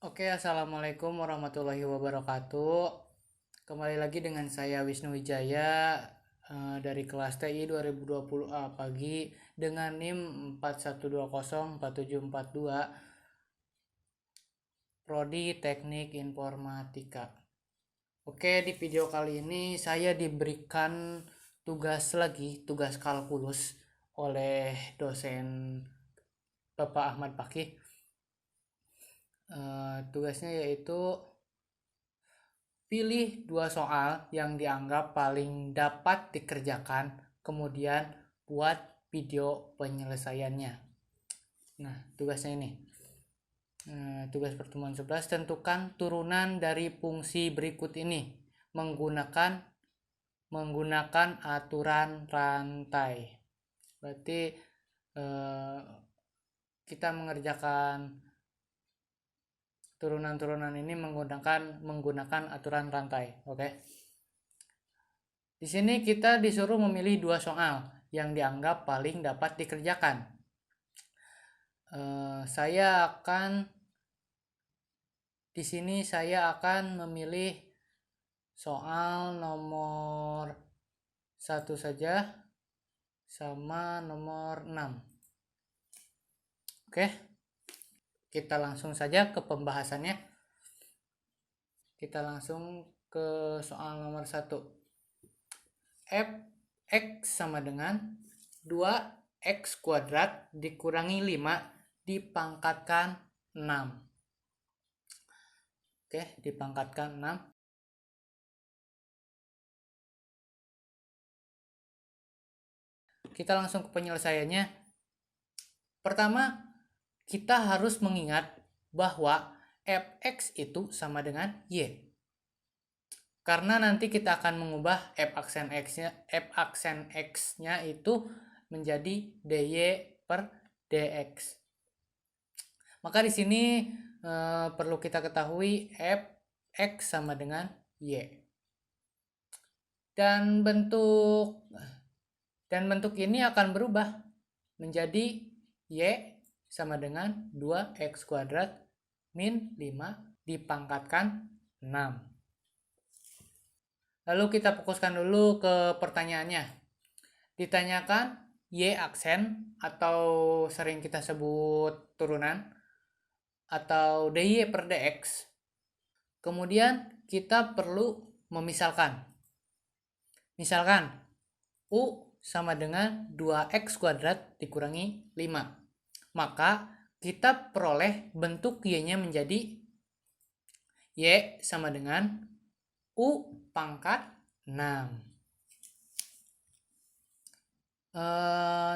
Oke, assalamualaikum warahmatullahi wabarakatuh. Kembali lagi dengan saya Wisnu Wijaya dari kelas TI 2020A pagi dengan NIM 41204742 Prodi Teknik Informatika. Oke, di video kali ini saya diberikan tugas kalkulus oleh dosen Bapak Ahmad Pakih. Tugasnya yaitu pilih dua soal yang dianggap paling dapat dikerjakan, kemudian buat video penyelesaiannya. Nah, tugasnya ini. Tugas pertemuan 11, tentukan turunan dari fungsi berikut ini menggunakan aturan rantai. Berarti kita mengerjakan turunan-turunan ini menggunakan aturan rantai. Oke. Di sini kita disuruh memilih dua soal yang dianggap paling dapat dikerjakan. Di sini saya akan memilih soal nomor 1 saja sama nomor 6. Oke. Kita langsung saja ke pembahasannya. Kita langsung ke soal nomor 1. Fx sama dengan 2x kuadrat dikurangi 5 dipangkatkan 6. Oke, dipangkatkan 6. Kita langsung ke penyelesaiannya. Pertama, kita harus mengingat bahwa fx itu sama dengan y. Karena nanti kita akan mengubah f aksen x-nya itu menjadi dy per dx. Maka di sini perlu kita ketahui fx sama dengan y. Dan bentuk ini akan berubah menjadi y sama dengan 2x kuadrat min 5 dipangkatkan 6. Lalu kita fokuskan dulu ke pertanyaannya. Ditanyakan y aksen atau sering kita sebut turunan atau dy per dx. Kemudian kita perlu memisalkan. Misalkan u sama dengan 2x kuadrat dikurangi 5. Maka kita peroleh bentuk y-nya menjadi y sama dengan u pangkat 6.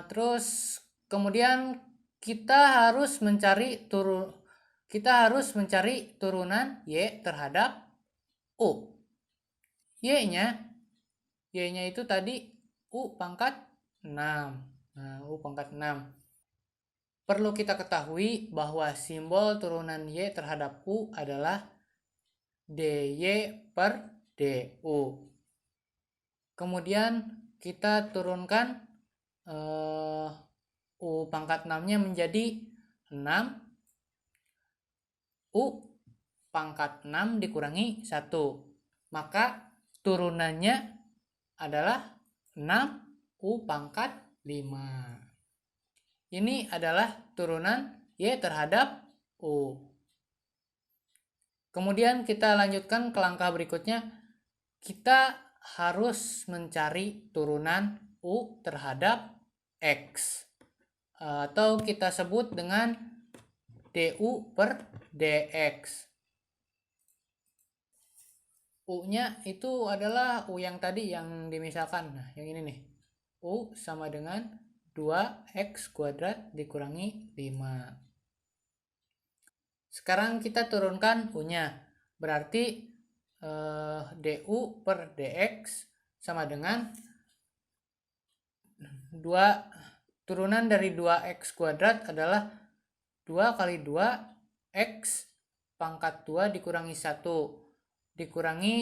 Terus kemudian kita harus mencari turunan y terhadap u. Y-nya itu tadi u pangkat 6. Nah, u pangkat 6. Perlu kita ketahui bahwa simbol turunan y terhadap u adalah dy per du. Kemudian kita turunkan u pangkat 6-nya menjadi 6. U pangkat 6 dikurangi 1. Maka turunannya adalah 6 u pangkat 5. Ini adalah turunan y terhadap u. Kemudian kita lanjutkan ke langkah berikutnya. Kita harus mencari turunan u terhadap x. Atau kita sebut dengan du per dx. U-nya itu adalah u yang tadi yang dimisalkan. Nah, yang ini nih. U sama dengan 2x kuadrat dikurangi 5. Sekarang kita turunkan u-nya. Berarti du per dx sama dengan 2 turunan dari 2x kuadrat adalah 2 kali 2x pangkat 2 dikurangi 1 dikurangi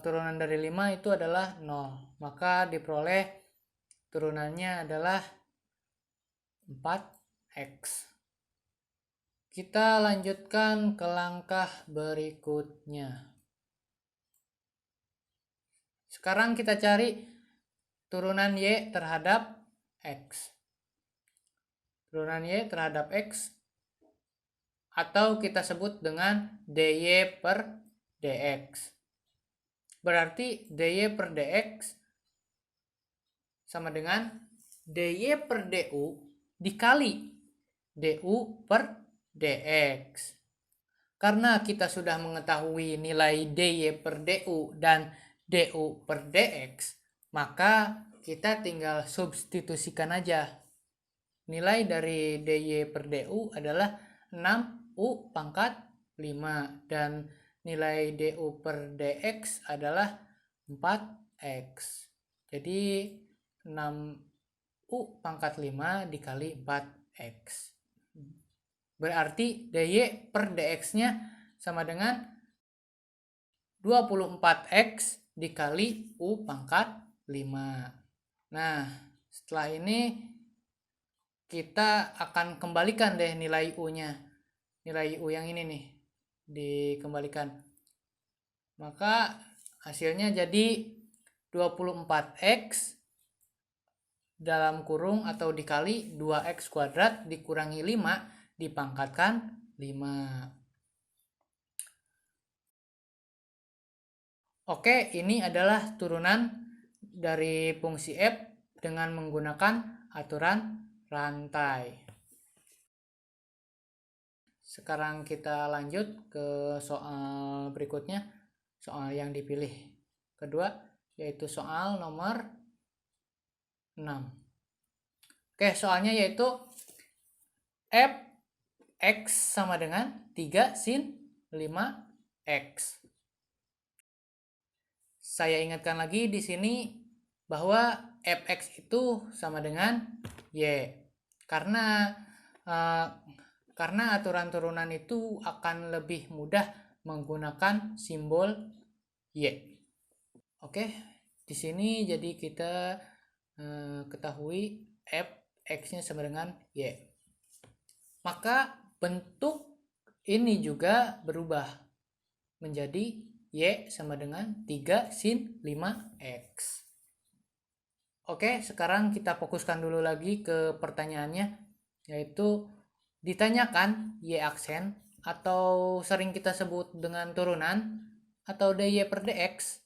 turunan dari 5 itu adalah 0. Maka diperoleh turunannya adalah 4x. Kita lanjutkan ke langkah berikutnya. Sekarang kita cari turunan Y terhadap X. Turunan Y terhadap X atau kita sebut dengan dy per dx. Berarti dy per dx sama dengan dy per du dikali du per dx. Karena kita sudah mengetahui nilai dy per du dan du per dx, maka kita tinggal substitusikan aja. Nilai dari dy per du adalah 6u pangkat 5 dan nilai du per dx adalah 4x. Jadi 6u pangkat 5 dikali 4x. Berarti dy per dx-nya sama dengan 24x dikali u pangkat 5. Nah, setelah ini kita akan kembalikan deh nilai u-nya. Nilai u yang ini nih dikembalikan. Maka hasilnya jadi 24x dalam kurung atau dikali 2x kuadrat dikurangi 5 dipangkatkan 5. Oke, ini adalah turunan dari fungsi f dengan menggunakan aturan rantai. Sekarang kita lanjut ke soal berikutnya, soal yang dipilih kedua, yaitu soal nomor 6. Oke, soalnya yaitu f x sama dengan 3 sin 5x. Saya ingatkan lagi di sini bahwa fx itu sama dengan y. Karena aturan turunan itu akan lebih mudah menggunakan simbol y. Oke, di sini jadi kita ketahui fx-nya sama dengan y. Maka bentuk ini juga berubah menjadi y sama dengan 3 sin 5x. Oke, sekarang kita fokuskan dulu lagi ke pertanyaannya, yaitu ditanyakan y aksen atau sering kita sebut dengan turunan atau dy per dx.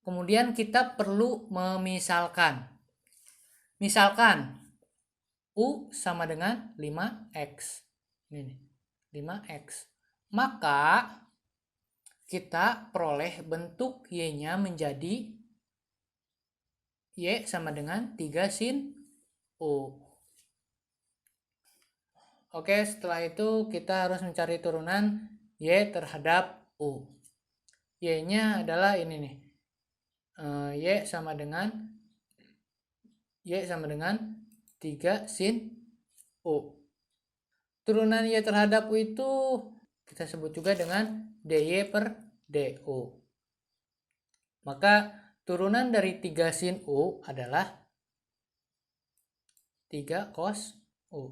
Kemudian kita perlu memisalkan. Misalkan u sama dengan 5x. Ini 5x. Maka kita peroleh bentuk y-nya menjadi y sama dengan 3 sin u. Oke, setelah itu kita harus mencari turunan y terhadap u. Y-nya adalah ini nih. Y sama dengan 3 sin u. Turunan y terhadap u itu kita sebut juga dengan dy per du. Maka turunan dari 3 sin u adalah 3 cos u.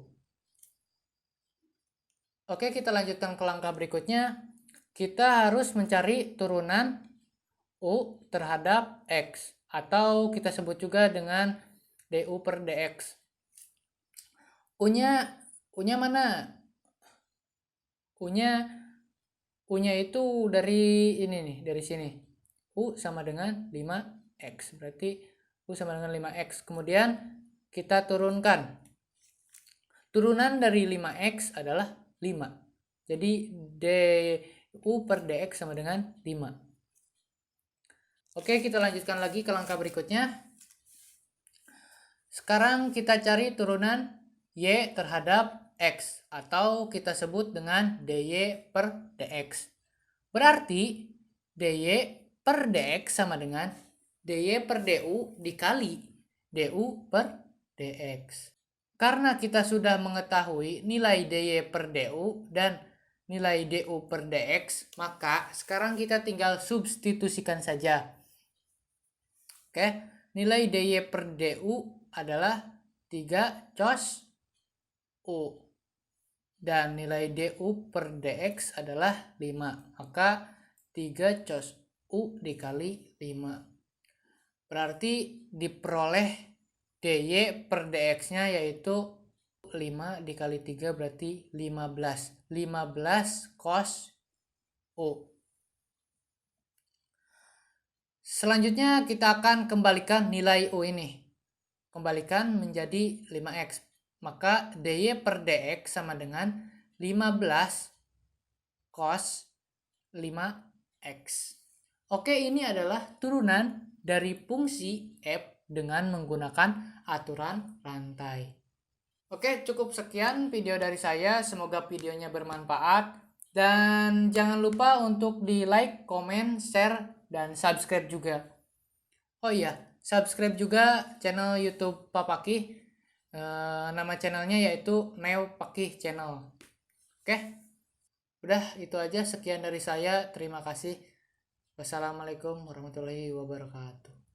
Oke, kita lanjutkan ke langkah berikutnya. Kita harus mencari turunan u terhadap x, atau kita sebut juga dengan du per dx. U-nya mana? U-nya itu dari ini nih, dari sini. U sama dengan 5x. Berarti U sama dengan 5x. Kemudian kita turunkan. Turunan dari 5x adalah 5. Jadi du per dx sama dengan 5. Oke, kita lanjutkan lagi ke langkah berikutnya. Sekarang kita cari turunan y terhadap x, atau kita sebut dengan dy per dx. Berarti dy per dx sama dengan dy per du dikali du per dx. Karena kita sudah mengetahui nilai dy per du dan nilai du per dx, maka sekarang kita tinggal substitusikan saja. Oke, nilai dy per du adalah 3 cos u dan nilai du per dx adalah 5. Maka 3 cos u dikali 5. Berarti diperoleh dy per dx-nya yaitu 5 dikali 3 berarti 15. 15 cos u. Selanjutnya kita akan kembalikan nilai u ini. Kembalikan menjadi 5x. Maka dy per dx sama dengan 15 cos 5x. Oke, ini adalah turunan dari fungsi f dengan menggunakan aturan rantai. Oke, cukup sekian video dari saya. Semoga videonya bermanfaat. Dan jangan lupa untuk di like, komen, share, dan subscribe juga. Oh iya, subscribe juga channel YouTube Papaki. Nama channelnya yaitu Neo Pakih Channel. Oke, udah itu aja. Sekian dari saya. Terima kasih. Wassalamualaikum warahmatullahi wabarakatuh.